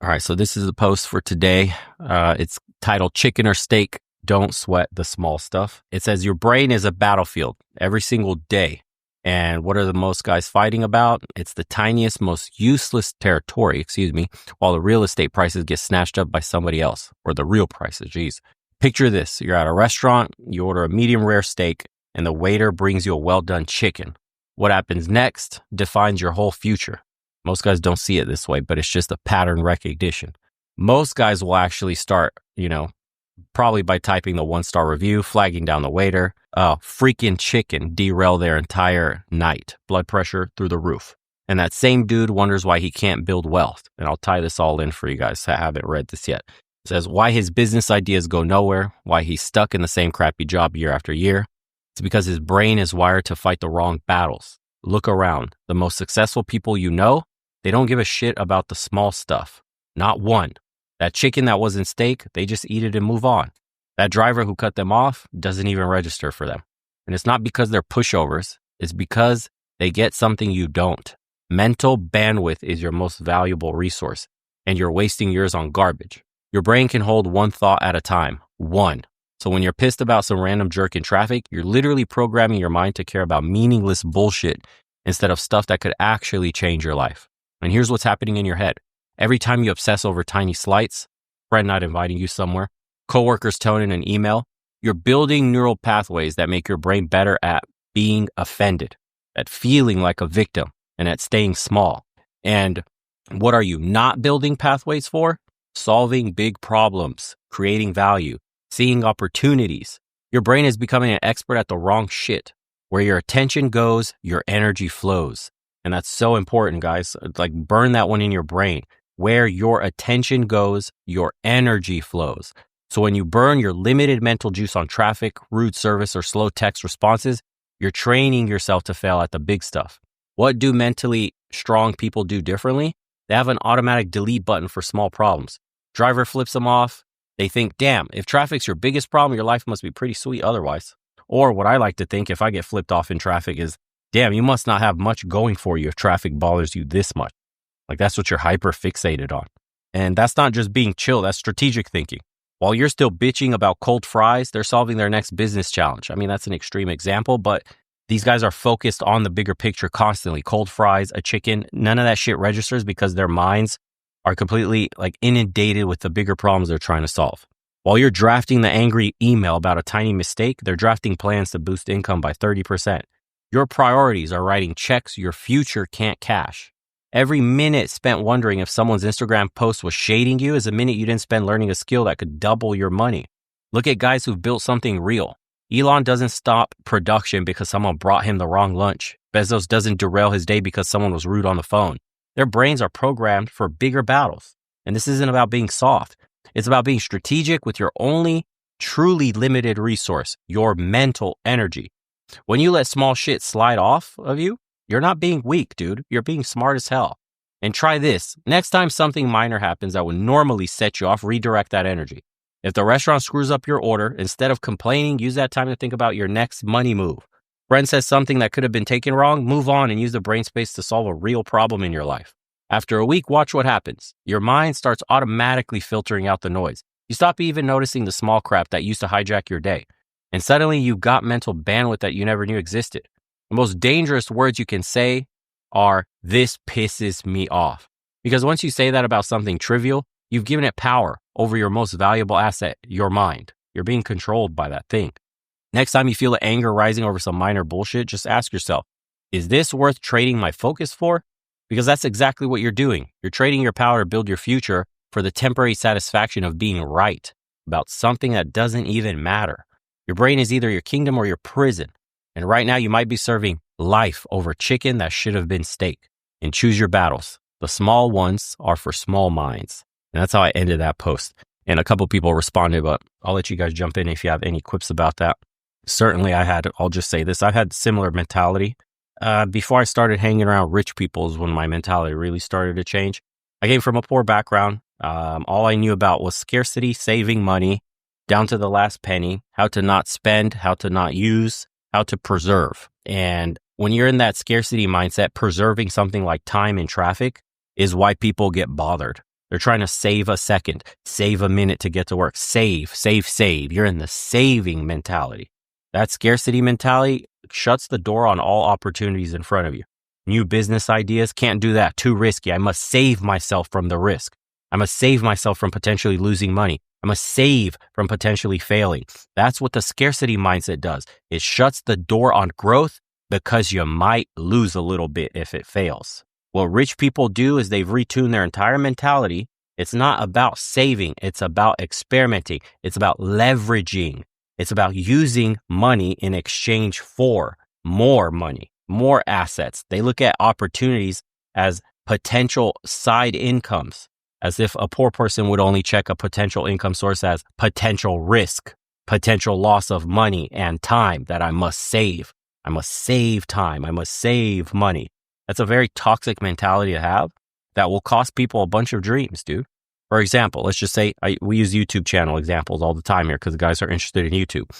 All right, so this is the post for today. It's titled Chicken or Steak, Don't Sweat the Small Stuff. It says your brain is a battlefield every single day. And what are the most guys fighting about? It's the tiniest, most useless territory, while the real estate prices get snatched up by somebody else, or the real prices, geez. Picture this, you're at a restaurant, you order a medium rare steak, and the waiter brings you a well-done chicken. What happens next defines your whole future. Most guys don't see it this way, but it's just a pattern recognition. Most guys will actually start, probably by typing the 1-star review, flagging down the waiter. Oh, freaking chicken derail their entire night. Blood pressure through the roof. And that same dude wonders why he can't build wealth. And I'll tie this all in for you guys that haven't read this yet. It says why his business ideas go nowhere, why he's stuck in the same crappy job year after year. It's because his brain is wired to fight the wrong battles. Look around. The most successful people you know, they don't give a shit about the small stuff. Not one. That chicken that wasn't steak, they just eat it and move on. That driver who cut them off doesn't even register for them. And it's not because they're pushovers. It's because they get something you don't. Mental bandwidth is your most valuable resource, and you're wasting yours on garbage. Your brain can hold one thought at a time. One. So when you're pissed about some random jerk in traffic, you're literally programming your mind to care about meaningless bullshit instead of stuff that could actually change your life. And here's what's happening in your head. Every time you obsess over tiny slights, friend not inviting you somewhere, coworker's tone in an email, you're building neural pathways that make your brain better at being offended, at feeling like a victim, and at staying small. And what are you not building pathways for? Solving big problems, creating value, seeing opportunities. Your brain is becoming an expert at the wrong shit. Where your attention goes, your energy flows. And that's so important, guys. Like, burn that one in your brain. Where your attention goes, your energy flows. So when you burn your limited mental juice on traffic, rude service, or slow text responses, you're training yourself to fail at the big stuff. What do mentally strong people do differently? They have an automatic delete button for small problems. Driver flips them off. They think, damn, if traffic's your biggest problem, your life must be pretty sweet otherwise. Or what I like to think if I get flipped off in traffic is, damn, you must not have much going for you if traffic bothers you this much. Like, that's what you're hyper fixated on. And that's not just being chill, that's strategic thinking. While you're still bitching about cold fries, they're solving their next business challenge. I mean, that's an extreme example, but these guys are focused on the bigger picture constantly. Cold fries, a chicken, none of that shit registers because their minds are completely inundated with the bigger problems they're trying to solve. While you're drafting the angry email about a tiny mistake, they're drafting plans to boost income by 30%. Your priorities are writing checks your future can't cash. Every minute spent wondering if someone's Instagram post was shading you is a minute you didn't spend learning a skill that could double your money. Look at guys who've built something real. Elon doesn't stop production because someone brought him the wrong lunch. Bezos doesn't derail his day because someone was rude on the phone. Their brains are programmed for bigger battles. And this isn't about being soft. It's about being strategic with your only truly limited resource, your mental energy. When you let small shit slide off of you, you're not being weak, dude. You're being smart as hell. And try this. Next time something minor happens that would normally set you off, redirect that energy. If the restaurant screws up your order, instead of complaining, use that time to think about your next money move. Friend says something that could have been taken wrong, move on and use the brain space to solve a real problem in your life. After a week, watch what happens. Your mind starts automatically filtering out the noise. You stop even noticing the small crap that used to hijack your day. And suddenly you got mental bandwidth that you never knew existed. The most dangerous words you can say are, "This pisses me off." Because once you say that about something trivial, you've given it power over your most valuable asset, your mind. You're being controlled by that thing. Next time you feel the anger rising over some minor bullshit, just ask yourself, is this worth trading my focus for? Because that's exactly what you're doing. You're trading your power to build your future for the temporary satisfaction of being right about something that doesn't even matter. Your brain is either your kingdom or your prison. And right now you might be serving life over chicken that should have been steak. And choose your battles. The small ones are for small minds. And that's how I ended that post. And a couple people responded, but I'll let you guys jump in if you have any quips about that. Certainly I'll just say this, I've had similar mentality. Before I started hanging around rich people is when my mentality really started to change. I came from a poor background. All I knew about was scarcity, saving money, down to the last penny, how to not spend, how to not use, how to preserve. And when you're in that scarcity mindset, preserving something like time in traffic is why people get bothered. They're trying to save a second, save a minute to get to work, save. You're in the saving mentality. That scarcity mentality shuts the door on all opportunities in front of you. New business ideas, can't do that. Too risky. I must save myself from the risk. I must save myself from potentially losing money. I must save from potentially failing. That's what the scarcity mindset does. It shuts the door on growth because you might lose a little bit if it fails. What rich people do is they've retuned their entire mentality. It's not about saving. It's about experimenting. It's about leveraging. It's about using money in exchange for more money, more assets. They look at opportunities as potential side incomes, as if a poor person would only check a potential income source as potential risk, potential loss of money and time that I must save. I must save time. I must save money. That's a very toxic mentality to have that will cost people a bunch of dreams, dude. For example, let's just say we use YouTube channel examples all the time here because the guys are interested in YouTube.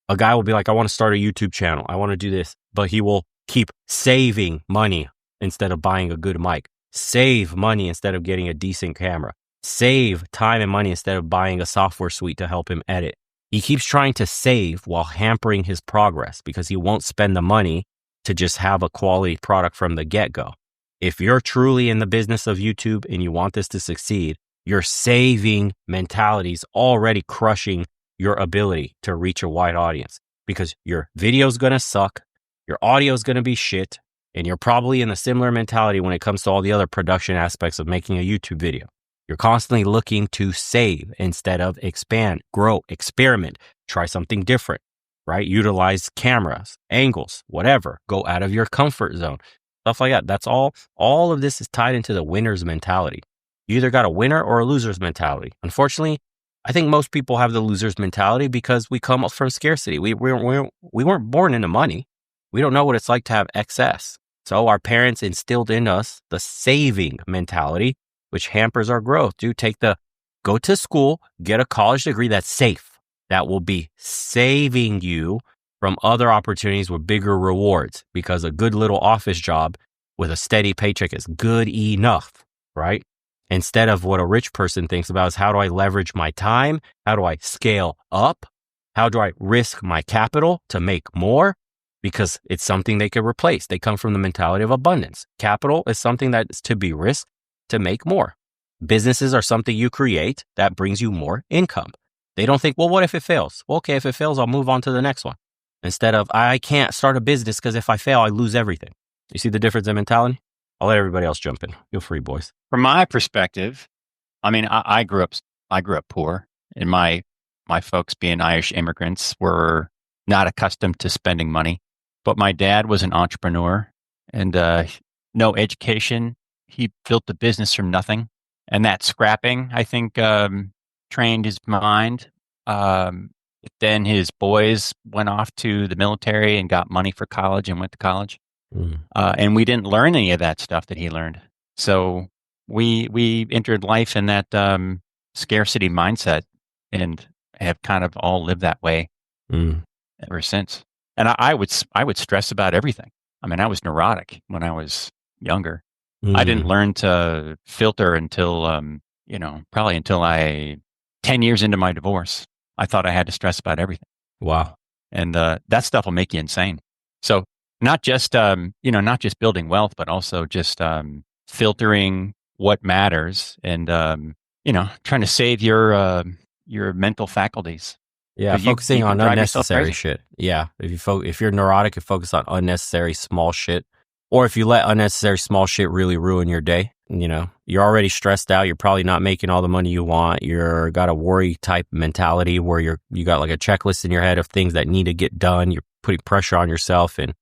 A guy will be like, I want to start a YouTube channel. I want to do this, but he will keep saving money instead of buying a good mic, save money instead of getting a decent camera, save time and money instead of buying a software suite to help him edit. He keeps trying to save while hampering his progress because he won't spend the money to just have a quality product from the get-go. If you're truly in the business of YouTube and you want this to succeed, your saving mentality is already crushing your ability to reach a wide audience because your video is going to suck, your audio is going to be shit, and you're probably in a similar mentality when it comes to all the other production aspects of making a YouTube video. You're constantly looking to save instead of expand, grow, experiment, try something different, right? Utilize cameras, angles, whatever. Go out of your comfort zone, stuff like that. That's all. All of this is tied into the winner's mentality. You either got a winner or a loser's mentality. Unfortunately, I think most people have the loser's mentality because we come from scarcity. We weren't born into money. We don't know what it's like to have excess. So our parents instilled in us the saving mentality, which hampers our growth. Go to school, get a college degree that's safe. That will be saving you from other opportunities with bigger rewards because a good little office job with a steady paycheck is good enough, right? Instead of what a rich person thinks about is how do I leverage my time? How do I scale up? How do I risk my capital to make more? Because it's something they can replace. They come from the mentality of abundance. Capital is something that's to be risked to make more. Businesses are something you create that brings you more income. They don't think, well, what if it fails? Well, okay, if it fails, I'll move on to the next one. Instead of, I can't start a business because if I fail, I lose everything. You see the difference in mentality? I'll let everybody else jump in. Feel free, boys. From my perspective, I mean, I grew up poor, and my folks, being Irish immigrants, were not accustomed to spending money. But my dad was an entrepreneur and no education. He built the business from nothing, and that scrapping, I think, trained his mind. Then his boys went off to the military and got money for college and went to college. And we didn't learn any of that stuff that he learned. So we entered life in that scarcity mindset and have kind of all lived that way ever since. And I would stress about everything. I mean, I was neurotic when I was younger. I didn't learn to filter until, probably until 10 years into my divorce. I thought I had to stress about everything. Wow. And that stuff will make you insane. So not just building wealth, but also just filtering what matters and, trying to save your mental faculties. Yeah, focusing on unnecessary shit. Yeah, if you're neurotic, you focus on unnecessary small shit. Or if you let unnecessary small shit really ruin your day, you're already stressed out. You're probably not making all the money you want. You're got a worry type mentality where you got like a checklist in your head of things that need to get done. You're putting pressure on yourself and,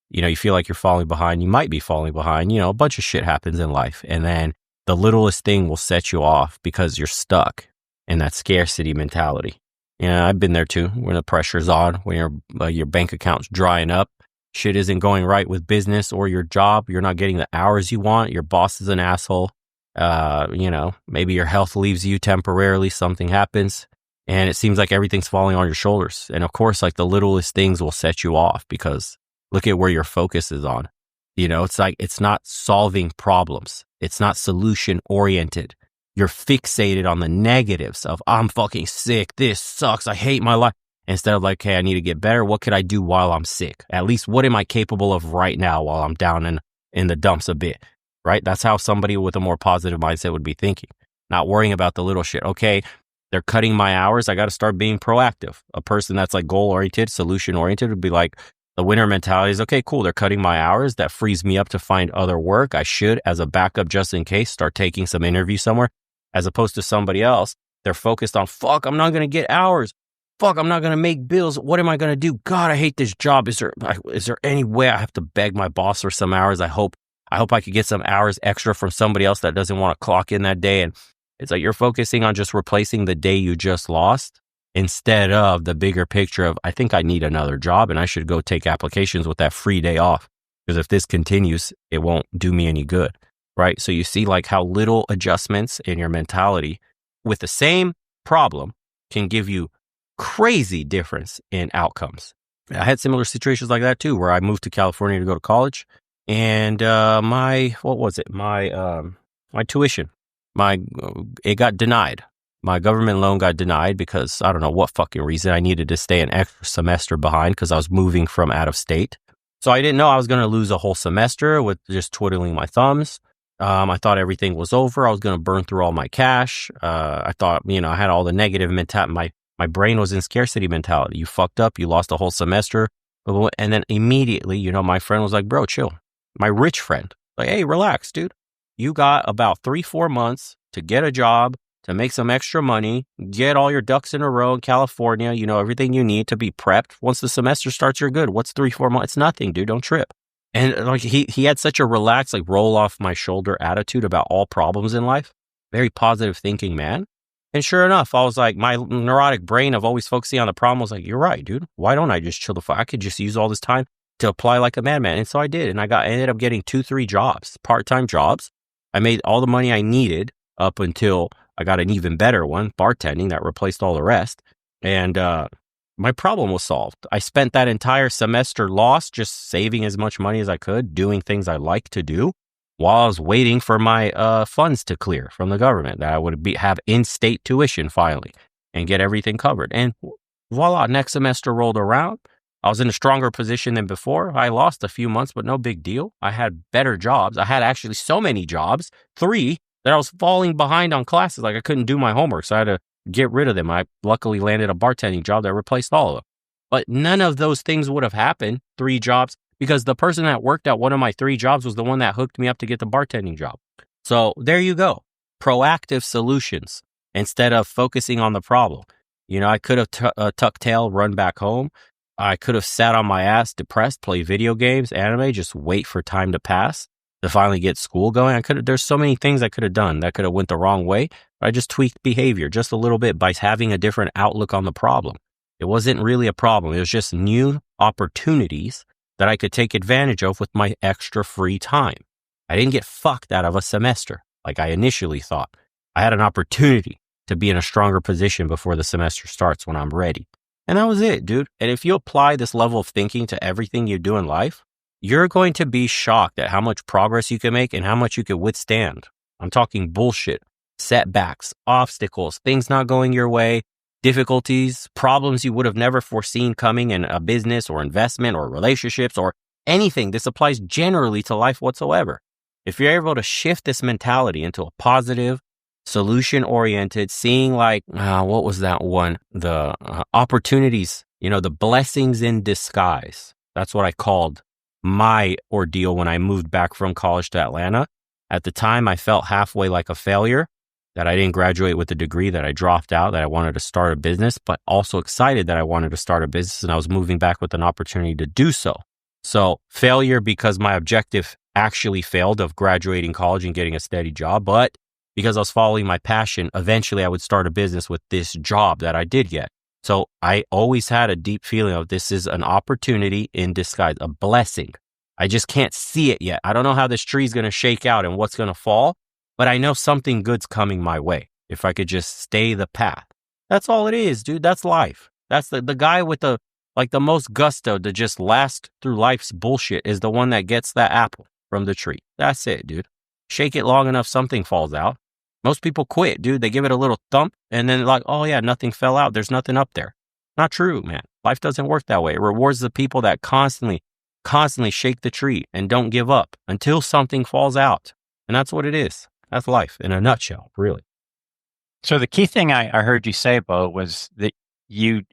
you feel like you're falling behind. You might be falling behind. A bunch of shit happens in life. And then the littlest thing will set you off because you're stuck in that scarcity mentality. I've been there too. When the pressure's on, when your bank account's drying up, shit isn't going right with business or your job. You're not getting the hours you want. Your boss is an asshole. Maybe your health leaves you temporarily. Something happens and it seems like everything's falling on your shoulders. And of course, like the littlest things will set you off because look at where your focus is on. It's like, it's not solving problems. It's not solution oriented. you're fixated on the negatives of, I'm fucking sick. This sucks. I hate my life. Instead of like, hey, I need to get better. What could I do while I'm sick? At least what am I capable of right now while I'm down in the dumps a bit, right? That's how somebody with a more positive mindset would be thinking, not worrying about the little shit. Okay, they're cutting my hours. I got to start being proactive. A person that's like goal-oriented, solution-oriented would be like, the winner mentality is, okay, cool. They're cutting my hours. That frees me up to find other work. I should, as a backup, just in case, start taking some interview somewhere, as opposed to somebody else. They're focused on, fuck, I'm not going to get hours. Fuck, I'm not going to make bills. What am I going to do? God, I hate this job. Is there any way I have to beg my boss for some hours? I hope I could get some hours extra from somebody else that doesn't want to clock in that day. And it's like you're focusing on just replacing the day you just lost instead of the bigger picture of, I think I need another job and I should go take applications with that free day off. Because if this continues, it won't do me any good, right? So you see like how little adjustments in your mentality with the same problem can give you crazy difference in outcomes. I had similar situations like that too, where I moved to California to go to college, and my tuition, it got denied. My government loan got denied because I don't know what fucking reason. I needed to stay an extra semester behind because I was moving from out of state. So I didn't know I was going to lose a whole semester with just twiddling my thumbs. I thought everything was over. I was going to burn through all my cash. I thought, I had all the negative mentality. My brain was in scarcity mentality. You fucked up. You lost a whole semester. And then immediately, my friend was like, bro, chill. My rich friend, like, hey, relax, dude. You got about 3-4 months to get a job, to make some extra money, get all your ducks in a row in California, everything you need to be prepped. Once the semester starts, you're good. What's 3-4 months? It's nothing, dude. Don't trip. And like he had such a relaxed, like roll off my shoulder attitude about all problems in life. Very positive thinking, man. And sure enough, I was like, my neurotic brain of always focusing on the problem was like, you're right, dude. Why don't I just chill the fuck? I could just use all this time to apply like a madman. And so I did. And I ended up getting 2-3 jobs, part-time jobs. I made all the money I needed up until I got an even better one, bartending, that replaced all the rest. And my problem was solved. I spent that entire semester lost just saving as much money as I could, doing things I like to do, while I was waiting for my funds to clear from the government, that I would have in-state tuition finally and get everything covered. And voila, next semester rolled around. I was in a stronger position than before. I lost a few months, but no big deal. I had better jobs. I had actually so many jobs, 3, that I was falling behind on classes. Like I couldn't do my homework, so I had to get rid of them. I luckily landed a bartending job that replaced all of them. But none of those things would have happened, 3 jobs, because the person that worked at one of my 3 jobs was the one that hooked me up to get the bartending job. So there you go. Proactive solutions instead of focusing on the problem. I could have tucked tail, run back home. I could have sat on my ass, depressed, play video games, anime, just wait for time to pass to finally get school going. There's so many things I could have done that could have went the wrong way. I just tweaked behavior just a little bit by having a different outlook on the problem. It wasn't really a problem. It was just new opportunities that I could take advantage of with my extra free time. I didn't get fucked out of a semester like I initially thought. I had an opportunity to be in a stronger position before the semester starts when I'm ready. And that was it, dude. And if you apply this level of thinking to everything you do in life, you're going to be shocked at how much progress you can make and how much you can withstand. I'm talking bullshit, setbacks, obstacles, things not going your way, difficulties, problems you would have never foreseen coming in a business or investment or relationships or anything. This applies generally to life whatsoever. If you're able to shift this mentality into a positive, solution-oriented, seeing like, what was that one? The opportunities, the blessings in disguise. That's what I called my ordeal when I moved back from college to Atlanta. At the time, I felt halfway like a failure, that I didn't graduate with a degree, that I dropped out, that I wanted to start a business, but also excited that I wanted to start a business and I was moving back with an opportunity to do so. So failure because my objective actually failed of graduating college and getting a steady job, but because I was following my passion, eventually I would start a business with this job that I did get. So I always had a deep feeling of this is an opportunity in disguise, a blessing. I just can't see it yet. I don't know how this tree is going to shake out and what's going to fall, but I know something good's coming my way if I could just stay the path. That's all it is, dude. That's life. That's the guy with the most gusto to just last through life's bullshit is the one that gets that apple from the tree. That's it, dude. Shake it long enough, something falls out. Most people quit, dude. They give it a little thump and then like, oh yeah, nothing fell out. There's nothing up there. Not true, man. Life doesn't work that way. It rewards the people that constantly shake the tree and don't give up until something falls out. And that's what it is. That's life in a nutshell, really. So the key thing I heard you say, Bo, was that you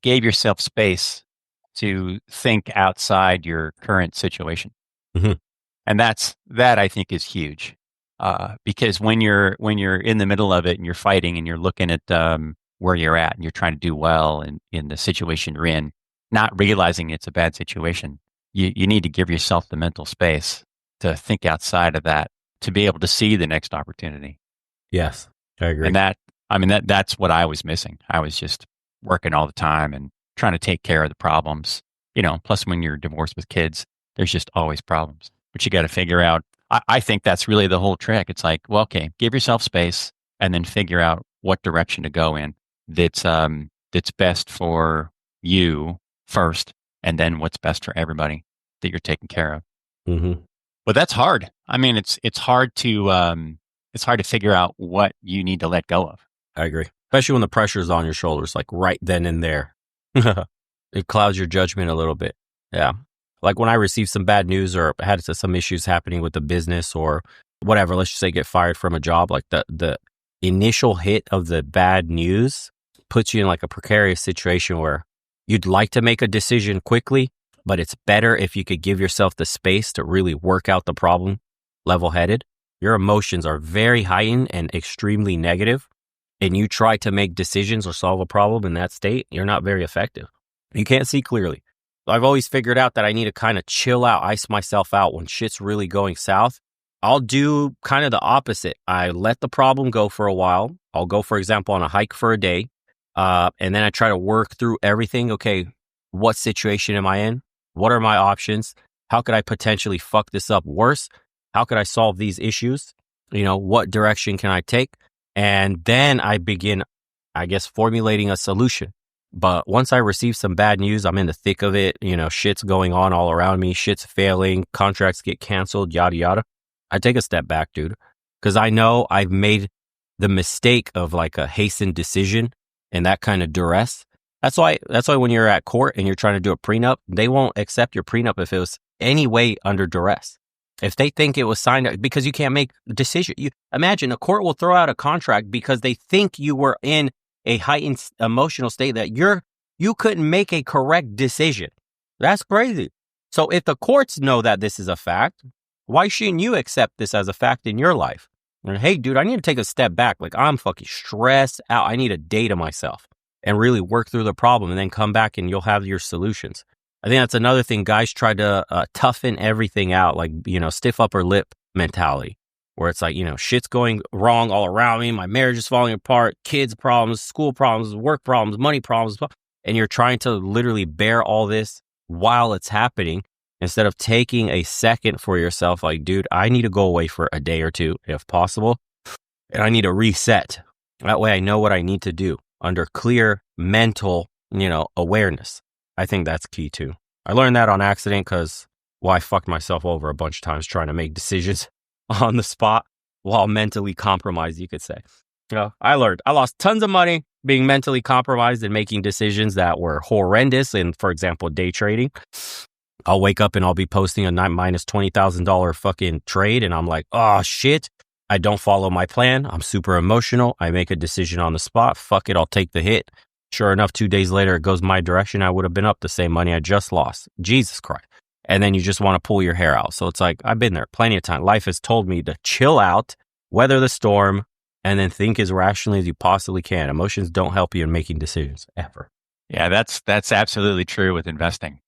gave yourself space to think outside your current situation. Mm-hmm. And that I think is huge. Because when you're in the middle of it and you're fighting and you're looking at where you're at and you're trying to do well in the situation you're in, not realizing it's a bad situation, you need to give yourself the mental space to think outside of that, to be able to see the next opportunity. Yes, I agree. And that's what I was missing. I was just working all the time and trying to take care of the problems. Plus when you're divorced with kids, there's just always problems. But you got to figure out. I think that's really the whole trick. It's like, well, okay, give yourself space and then figure out what direction to go in. That's best for you first, and then what's best for everybody that you're taking care of. Mm-hmm. But that's hard. I mean, it's hard to figure out what you need to let go of. I agree, especially when the pressure's on your shoulders, like right then and there. It clouds your judgment a little bit. Yeah. Like when I received some bad news or had some issues happening with the business or whatever, let's just say get fired from a job, like the initial hit of the bad news puts you in like a precarious situation where you'd like to make a decision quickly, but it's better if you could give yourself the space to really work out the problem level-headed. Your emotions are very heightened and extremely negative, and you try to make decisions or solve a problem in that state, you're not very effective. You can't see clearly. I've always figured out that I need to kind of chill out, ice myself out when shit's really going south. I'll do kind of the opposite. I let the problem go for a while. I'll go, for example, on a hike for a day. And then I try to work through everything. Okay, what situation am I in? What are my options? How could I potentially fuck this up worse? How could I solve these issues? What direction can I take? And then I begin, I guess, formulating a solution. But once I receive some bad news, I'm in the thick of it. Shit's going on all around me. Shit's failing. Contracts get canceled, yada, yada. I take a step back, dude, because I know I've made the mistake of like a hastened decision and that kind of duress. That's why when you're at court and you're trying to do a prenup, they won't accept your prenup if it was any way under duress. If they think it was signed, because you can't make a decision. You imagine a court will throw out a contract because they think you were in a heightened emotional state that you couldn't make a correct decision. That's crazy. So if the courts know that this is a fact, why shouldn't you accept this as a fact in your life? And hey, dude, I need to take a step back. Like I'm fucking stressed out. I need a day to myself and really work through the problem and then come back and you'll have your solutions. I think that's another thing. Guys try to toughen everything out, like, stiff upper lip mentality. Where it's like, shit's going wrong all around me. My marriage is falling apart, kids problems, school problems, work problems, money problems. And you're trying to literally bear all this while it's happening instead of taking a second for yourself. Like, dude, I need to go away for a day or two if possible. And I need to reset. That way I know what I need to do under clear mental, awareness. I think that's key too. I learned that on accident because, I fucked myself over a bunch of times trying to make decisions on the spot while mentally compromised, you could say. I learned. I lost tons of money being mentally compromised and making decisions that were horrendous. In, for example, day trading. I'll wake up and I'll be posting a minus $20,000 fucking trade. And I'm like, oh shit, I don't follow my plan. I'm super emotional. I make a decision on the spot. Fuck it. I'll take the hit. Sure enough, 2 days later, it goes my direction. I would have been up the same money I just lost. Jesus Christ. And then you just want to pull your hair out. So it's like, I've been there plenty of time. Life has told me to chill out, weather the storm, and then think as rationally as you possibly can. Emotions don't help you in making decisions ever. Yeah, that's absolutely true with investing.